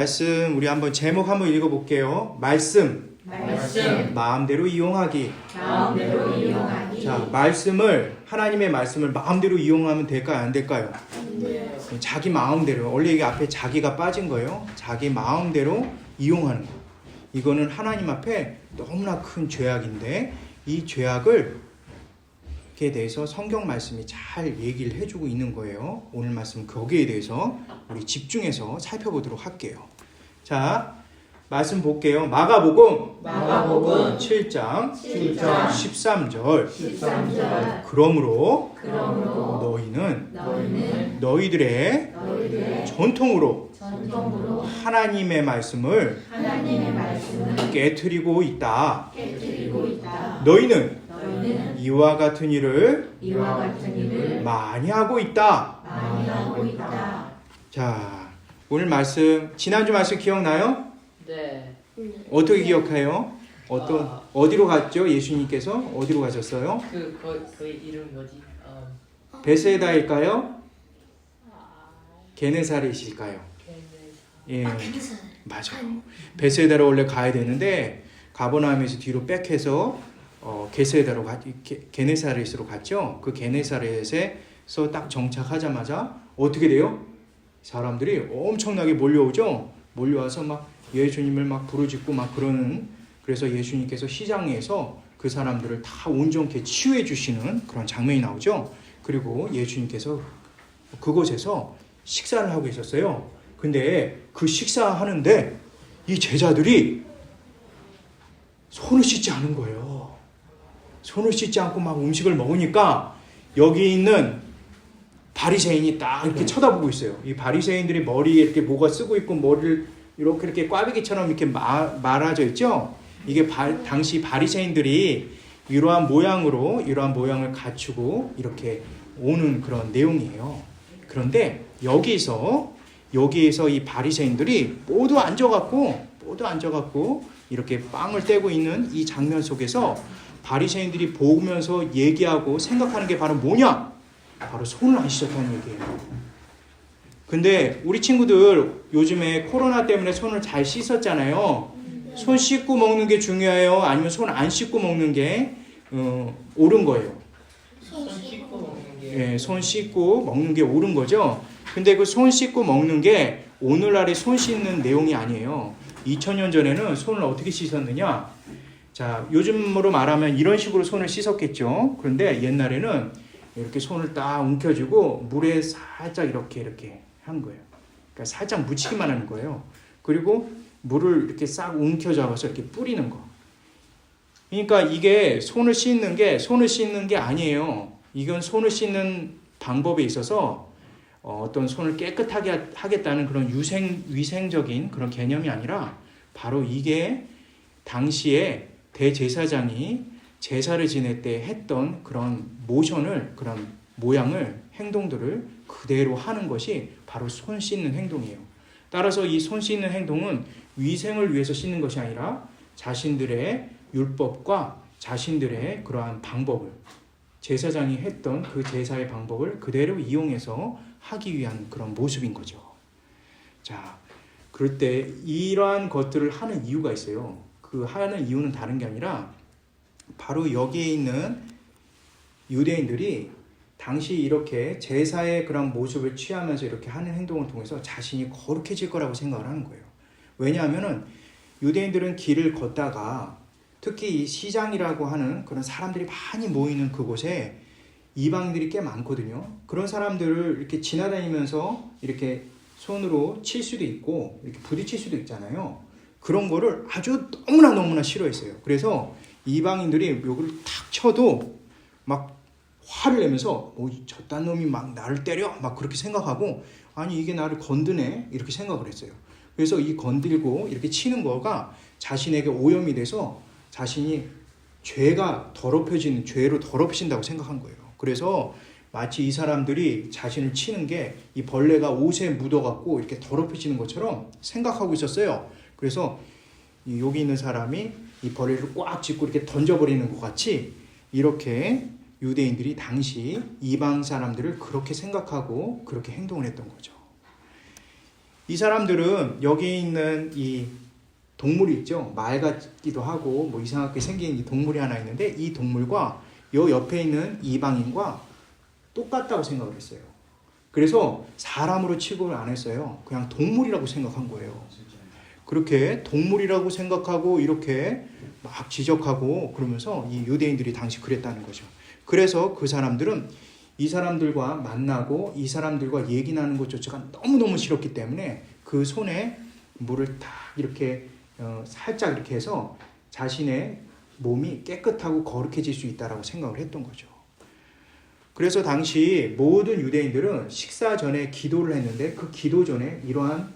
말씀 우리 한번 제목 한번 읽어볼게요. 말씀 마음대로 이용하기. 자, 말씀을 하나님의 말씀을 마음대로 이용하면 될까요? 안 될까요? 네. 자기 마음대로. 원래 이게 앞에 자기가 빠진 거예요. 자기 마음대로 이용하는 거. 이거는 하나님 앞에 너무나 큰 죄악인데 이 죄악을 에 대해서 성경 말씀이 잘 얘기를 해주고 있는 거예요. 오늘 말씀 거기에 대해서 우리 집중해서 살펴보도록 할게요. 자, 말씀 볼게요. 마가복음 7장 13절. 그러므로 너희는 너희들의 전통으로 하나님의 말씀을 깨트리고 있다. 너희는 이와 같은 일을 많이 하고 있다. 자, 오늘 말씀 지난주 말씀 기억나요? 네. 어떻게 기억해요? 어디로 갔죠? 예수님께서 어디로 가셨어요? 그 이름 뭐지? 베세다일까요? 게네사렛일까요? 예, 맞아요. 베세다로 원래 가야 되는데 가버나움에서 뒤로 백해서 게네사렛으로 갔죠. 그 게네사렛에서 딱 정착하자마자 어떻게 돼요? 사람들이 엄청나게 몰려오죠. 몰려와서 막 예수님을 막 부르짖고 막 그러는. 그래서 예수님께서 시장에서 그 사람들을 다 온전케 치유해 주시는 그런 장면이 나오죠. 그리고 예수님께서 그곳에서 식사를 하고 있었어요. 근데 그 식사하는데 이 제자들이 손을 씻지 않은 거예요. 손을 씻지 않고 막 음식을 먹으니까 여기 있는 바리새인이 딱 이렇게 쳐다보고 있어요. 이 바리새인들이 머리에 이렇게 뭐가 쓰고 있고 머리를 이렇게 꽈배기처럼 이렇게 말아져 있죠. 이게 당시 바리새인들이 이러한 모양을 갖추고 이렇게 오는 그런 내용이에요. 그런데 여기에서 이 바리새인들이 모두 앉아갖고 이렇게 빵을 떼고 있는 이 장면 속에서 바리새인들이 보면서 얘기하고 생각하는 게 바로 뭐냐? 바로 손을 안 씻었다는 얘기예요. 근데 우리 친구들 요즘에 코로나 때문에 손을 잘 씻었잖아요. 손 씻고 먹는 게 중요해요? 아니면 손 안 씻고 먹는 게 옳은 거예요? 손 씻고 먹는 게. 네, 손 씻고 먹는 게 옳은 거죠. 근데 그 손 씻고 먹는 게 오늘날의 손 씻는 내용이 아니에요. 2000년 전에는 손을 어떻게 씻었느냐? 자, 요즘으로 말하면 이런 식으로 손을 씻었겠죠. 그런데 옛날에는 이렇게 손을 딱 움켜쥐고 물에 살짝 이렇게 하는 거예요. 그러니까 살짝 묻히기만 하는 거예요. 그리고 물을 이렇게 싹 움켜잡아서 이렇게 뿌리는 거. 그러니까 이게 손을 씻는 게 아니에요. 이건 손을 씻는 방법에 있어서 어떤 손을 깨끗하게 하겠다는 그런 위생적인 그런 개념이 아니라 바로 이게 당시에 대제사장이 제사를 지낼 때 했던 그런 모션을, 그런 모양을, 행동들을 그대로 하는 것이 바로 손 씻는 행동이에요. 따라서 이 손 씻는 행동은 위생을 위해서 씻는 것이 아니라 자신들의 율법과 자신들의 그러한 방법을, 제사장이 했던 그 제사의 방법을 그대로 이용해서 하기 위한 그런 모습인 거죠. 자, 그럴 때 이러한 것들을 하는 이유가 있어요. 그 하는 이유는 다른 게 아니라 바로 여기에 있는 유대인들이 당시 이렇게 제사의 그런 모습을 취하면서 이렇게 하는 행동을 통해서 자신이 거룩해질 거라고 생각을 하는 거예요. 왜냐하면은 유대인들은 길을 걷다가 특히 이 시장이라고 하는 그런 사람들이 많이 모이는 그곳에 이방인들이 꽤 많거든요. 그런 사람들을 이렇게 지나다니면서 이렇게 손으로 칠 수도 있고 이렇게 부딪힐 수도 있잖아요. 그런 거를 아주 너무나 싫어했어요. 그래서 이방인들이 여기를 탁 쳐도 막 화를 내면서 저딴 놈이 막 나를 때려 막 그렇게 생각하고 아니 이게 나를 건드네 이렇게 생각을 했어요. 그래서 이 건들고 이렇게 치는 거가 자신에게 오염이 돼서 자신이 죄로 더럽혀진다고 생각한 거예요. 그래서 마치 이 사람들이 자신을 치는 게 이 벌레가 옷에 묻어갖고 이렇게 더럽혀지는 것처럼 생각하고 있었어요. 그래서 여기 있는 사람이 이 벌레를 꽉 짚고 이렇게 던져버리는 것 같이 이렇게 유대인들이 당시 이방 사람들을 그렇게 생각하고 그렇게 행동을 했던 거죠. 이 사람들은 여기 있는 이 동물이 있죠. 말 같기도 하고 뭐 이상하게 생긴 이 동물이 하나 있는데 이 동물과 요 옆에 있는 이방인과 똑같다고 생각을 했어요. 그래서 사람으로 취급을 안 했어요. 그냥 동물이라고 생각한 거예요. 그렇게 동물이라고 생각하고 이렇게 막 지적하고 그러면서 이 유대인들이 당시 그랬다는 거죠. 그래서 그 사람들은 이 사람들과 만나고 이 사람들과 얘기 나누는 것조차가 너무너무 싫었기 때문에 그 손에 물을 딱 이렇게 살짝 이렇게 해서 자신의 몸이 깨끗하고 거룩해질 수 있다라고 생각을 했던 거죠. 그래서 당시 모든 유대인들은 식사 전에 기도를 했는데 그 기도 전에 이러한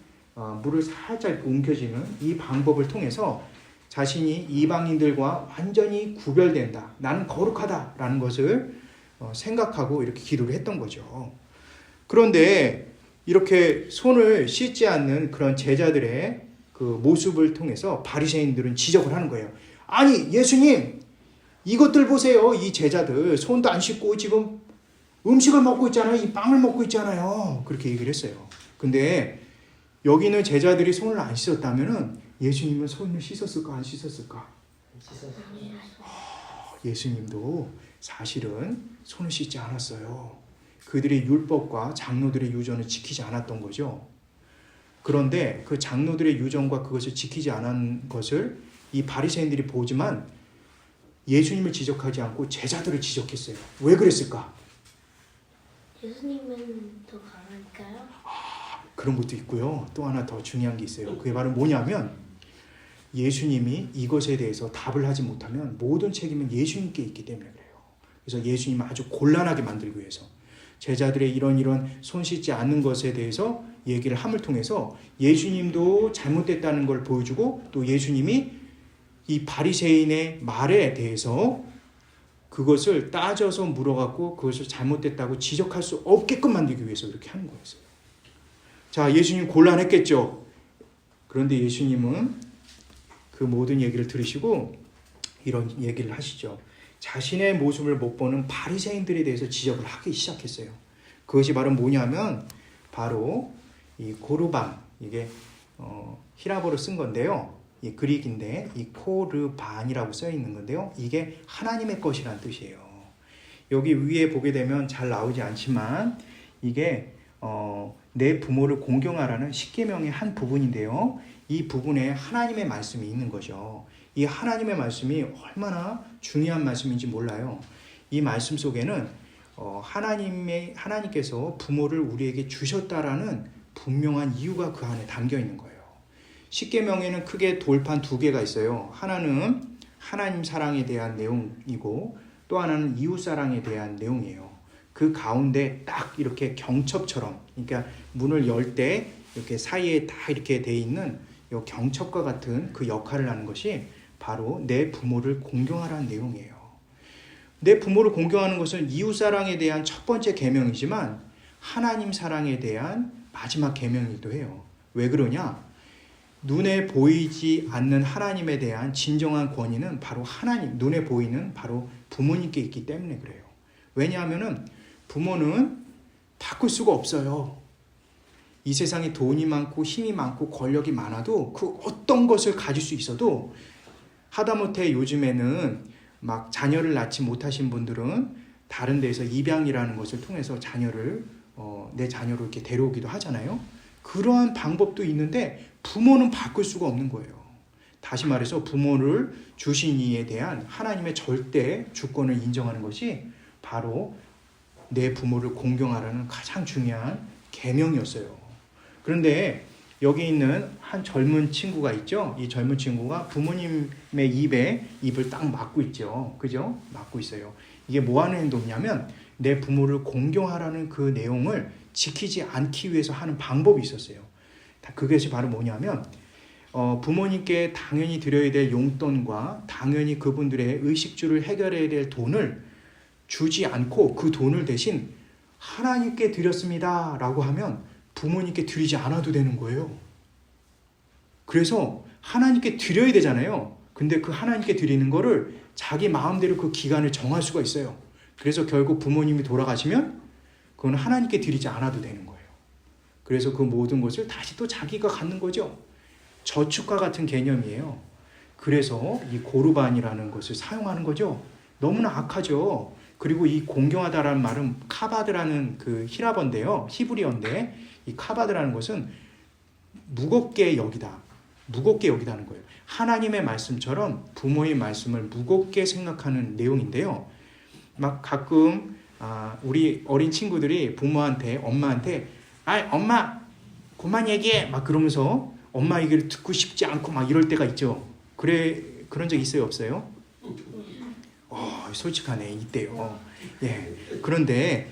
물을 살짝 움켜쥐는 이 방법을 통해서 자신이 이방인들과 완전히 구별된다. 나는 거룩하다라는 것을 생각하고 이렇게 기도를 했던 거죠. 그런데 이렇게 손을 씻지 않는 그런 제자들의 그 모습을 통해서 바리새인들은 지적을 하는 거예요. 아니 예수님 이것들 보세요. 이 제자들 손도 안 씻고 지금 음식을 먹고 있잖아요. 이 빵을 먹고 있잖아요. 그렇게 얘기를 했어요. 근데 여기 있는 제자들이 손을 안 씻었다면은 예수님은 손을 씻었을까 안 씻었을까? 예수님도 사실은 손을 씻지 않았어요. 그들의 율법과 장로들의 유전을 지키지 않았던 거죠. 그런데 그 장로들의 유전과 그것을 지키지 않은 것을 이 바리새인들이 보지만 예수님을 지적하지 않고 제자들을 지적했어요. 왜 그랬을까? 예수님은 더 강할까요? 그런 것도 있고요. 또 하나 더 중요한 게 있어요. 그게 바로 뭐냐면 예수님이 이것에 대해서 답을 하지 못하면 모든 책임은 예수님께 있기 때문에 그래요. 그래서 예수님을 아주 곤란하게 만들기 위해서 제자들의 이런 손 씻지 않는 것에 대해서 얘기를 함을 통해서 예수님도 잘못됐다는 걸 보여주고 또 예수님이 이 바리새인의 말에 대해서 그것을 따져서 물어갖고 그것을 잘못됐다고 지적할 수 없게끔 만들기 위해서 이렇게 하는 거였어요. 자, 예수님 곤란했겠죠. 그런데 예수님은 그 모든 얘기를 들으시고 이런 얘기를 하시죠. 자신의 모습을 못 보는 바리새인들에 대해서 지적을 하기 시작했어요. 그것이 바로 뭐냐면 바로 이 고르반, 이게 히라보로 쓴 건데요. 이 그릭인데 이 코르반이라고 써 있는 건데요. 이게 하나님의 것이란 뜻이에요. 여기 위에 보게 되면 잘 나오지 않지만 이게 내 부모를 공경하라는 십계명의 한 부분인데요. 이 부분에 하나님의 말씀이 있는 거죠. 이 하나님의 말씀이 얼마나 중요한 말씀인지 몰라요. 이 말씀 속에는 하나님께서 부모를 우리에게 주셨다라는 분명한 이유가 그 안에 담겨 있는 거예요. 십계명에는 크게 돌판 두 개가 있어요. 하나는 하나님 사랑에 대한 내용이고 또 하나는 이웃 사랑에 대한 내용이에요. 그 가운데 딱 이렇게 경첩처럼, 그러니까 문을 열 때 이렇게 사이에 다 이렇게 돼 있는 이 경첩과 같은 그 역할을 하는 것이 바로 내 부모를 공경하라는 내용이에요. 내 부모를 공경하는 것은 이웃 사랑에 대한 첫 번째 계명이지만 하나님 사랑에 대한 마지막 계명이기도 해요. 왜 그러냐? 눈에 보이지 않는 하나님에 대한 진정한 권위는 바로 하나님, 눈에 보이는 바로 부모님께 있기 때문에 그래요. 왜냐하면 부모는 바꿀 수가 없어요. 이 세상에 돈이 많고 힘이 많고 권력이 많아도 그 어떤 것을 가질 수 있어도 하다못해 요즘에는 막 자녀를 낳지 못하신 분들은 다른 데서 입양이라는 것을 통해서 자녀를 내 자녀로 이렇게 데려오기도 하잖아요. 그러한 방법도 있는데 부모는 바꿀 수가 없는 거예요. 다시 말해서 부모를 주신 이에 대한 하나님의 절대 주권을 인정하는 것이 바로 내 부모를 공경하라는 가장 중요한 계명이었어요. 그런데 여기 있는 한 젊은 친구가 있죠. 이 젊은 친구가 부모님의 입을 딱 막고 있죠. 그죠? 막고 있어요. 이게 뭐 하는 행동이냐면 내 부모를 공경하라는 그 내용을 지키지 않기 위해서 하는 방법이 있었어요. 그것이 바로 뭐냐면 부모님께 당연히 드려야 될 용돈과 당연히 그분들의 의식주를 해결해야 될 돈을 주지 않고 그 돈을 대신 하나님께 드렸습니다 라고 하면 부모님께 드리지 않아도 되는 거예요. 그래서 하나님께 드려야 되잖아요. 근데 그 하나님께 드리는 거를 자기 마음대로 그 기간을 정할 수가 있어요. 그래서 결국 부모님이 돌아가시면 그건 하나님께 드리지 않아도 되는 거예요. 그래서 그 모든 것을 다시 또 자기가 갖는 거죠. 저축과 같은 개념이에요. 그래서 이 고르반이라는 것을 사용하는 거죠. 너무나 악하죠. 그리고 이 공경하다라는 말은 카바드라는 그 히라버인데요. 히브리어인데 이 카바드라는 것은 무겁게 여기다. 무겁게 여기다는 거예요. 하나님의 말씀처럼 부모의 말씀을 무겁게 생각하는 내용인데요. 막 가끔 우리 어린 친구들이 부모한테 엄마한테 엄마 그만 얘기해 막 그러면서 엄마 얘기를 듣고 싶지 않고 막 이럴 때가 있죠. 그런 적 있어요, 없어요? 솔직하네, 있대요. 예. 그런데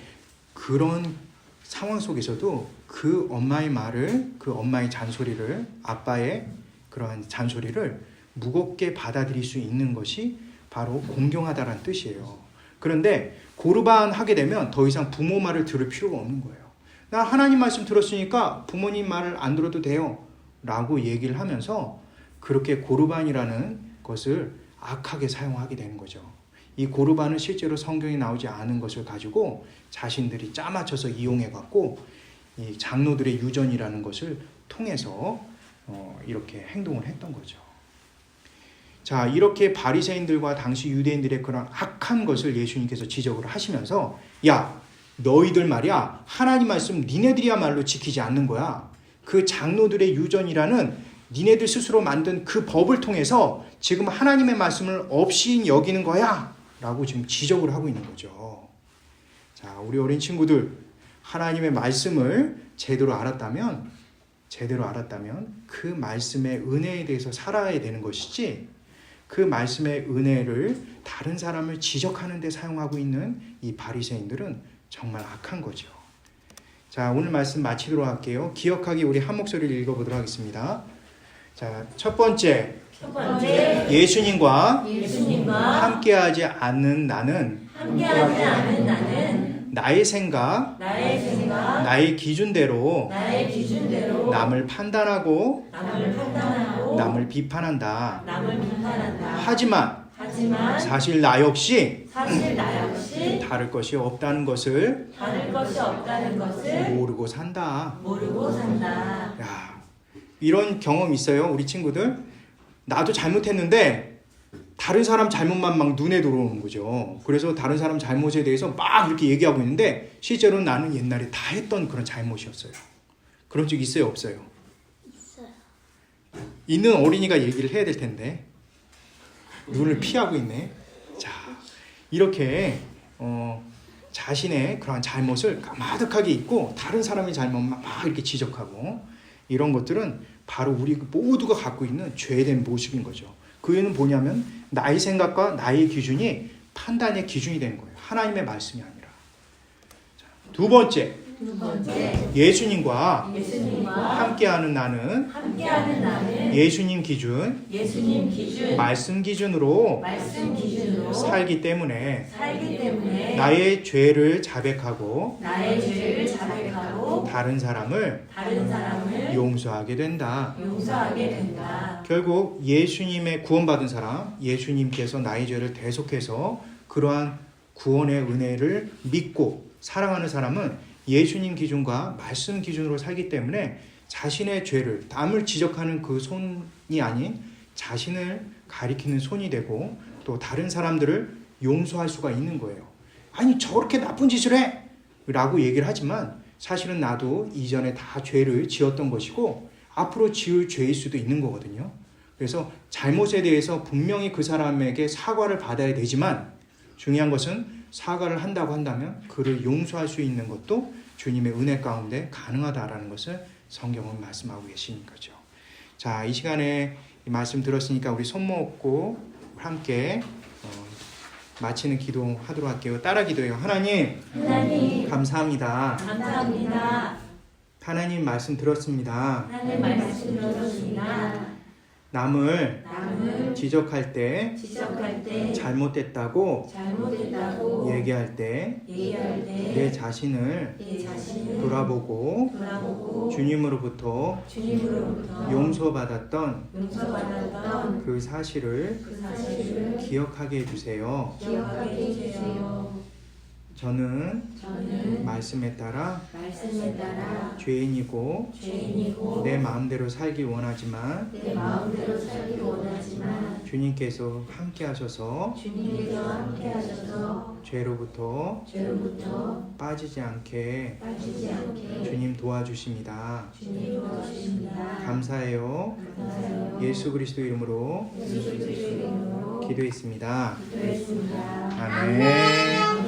그런 상황 속에서도 그 엄마의 말을, 그 엄마의 잔소리를, 아빠의 그러한 잔소리를 무겁게 받아들일 수 있는 것이 바로 공경하다라는 뜻이에요. 그런데 고르반 하게 되면 더 이상 부모 말을 들을 필요가 없는 거예요. 나 하나님 말씀 들었으니까 부모님 말을 안 들어도 돼요. 라고 얘기를 하면서 그렇게 고르반이라는 것을 악하게 사용하게 되는 거죠. 이 고르반은 실제로 성경에 나오지 않은 것을 가지고 자신들이 짜맞춰서 이용해갖고 이 장로들의 유전이라는 것을 통해서 이렇게 행동을 했던 거죠. 자, 이렇게 바리새인들과 당시 유대인들의 그런 악한 것을 예수님께서 지적을 하시면서 야, 너희들 말이야 하나님 말씀 니네들이야말로 지키지 않는 거야. 그 장로들의 유전이라는 니네들 스스로 만든 그 법을 통해서 지금 하나님의 말씀을 없이 여기는 거야 라고 지금 지적을 하고 있는 거죠. 자, 우리 어린 친구들 하나님의 말씀을 제대로 알았다면 그 말씀의 은혜에 대해서 살아야 되는 것이지 그 말씀의 은혜를 다른 사람을 지적하는 데 사용하고 있는 이 바리새인들은 정말 악한 거죠. 자, 오늘 말씀 마치도록 할게요. 기억하기 우리 한 목소리를 읽어보도록 하겠습니다. 자, 첫 번째 예수님과 함께하지 않는 나는 나의 생각, 나의 기준대로 남을 판단하고 남을 비판한다. 하지만 사실 나 역시 다를 것이 없다는 것을 모르고 산다. 야, 이런 경험 있어요, 우리 친구들? 나도 잘못했는데 다른 사람 잘못만 막 눈에 들어오는 거죠. 그래서 다른 사람 잘못에 대해서 막 이렇게 얘기하고 있는데 실제로 나는 옛날에 다 했던 그런 잘못이었어요. 그런 적 있어요, 없어요? 있어요. 있는 어린이가 얘기를 해야 될 텐데 눈을 피하고 있네. 자, 이렇게 자신의 그런 잘못을 까마득하게 잊고 다른 사람의 잘못만 막 이렇게 지적하고 이런 것들은 바로 우리 모두가 갖고 있는 죄된 모습인 거죠. 그 이유는 뭐냐면 나의 생각과 나의 기준이 판단의 기준이 되는 거예요. 하나님의 말씀이 아니라. 자, 두 번째 예수님과 함께하는 나는 예수님 기준, 말씀 기준으로 살기 때문에 나의 죄를 자백하고 다른 사람을 용서하게 된다. 결국 예수님의 구원받은 사람, 예수님께서 나의 죄를 대속해서 그러한 구원의 은혜를 믿고 사랑하는 사람은 예수님 기준과 말씀 기준으로 살기 때문에 자신의 죄를 남을 지적하는 그 손이 아닌 자신을 가리키는 손이 되고 또 다른 사람들을 용서할 수가 있는 거예요. 아니 저렇게 나쁜 짓을 해! 라고 얘기를 하지만 사실은 나도 이전에 다 죄를 지었던 것이고 앞으로 지을 죄일 수도 있는 거거든요. 그래서 잘못에 대해서 분명히 그 사람에게 사과를 받아야 되지만 중요한 것은 사과를 한다고 한다면 그를 용서할 수 있는 것도 주님의 은혜 가운데 가능하다라는 것을 성경은 말씀하고 계시는 거죠. 자, 이 시간에 이 말씀 들었으니까 우리 손 모으고 함께 마치는 기도하도록 할게요. 따라 기도해요. 하나님 감사합니다. 하나님 말씀 들었습니다. 남을 지적할 때 잘못됐다고 얘기할 때 내 자신을 돌아보고 주님으로부터 용서받았던 그 사실을 기억하게 해주세요. 저는 말씀에 따라 죄인이고 내 마음대로 살기 원하지만 주님께서 함께 하셔서 죄로부터 빠지지 않게 주님 도와주십니다. 감사해요. 예수 그리스도 이름으로 기도했습니다. 아멘.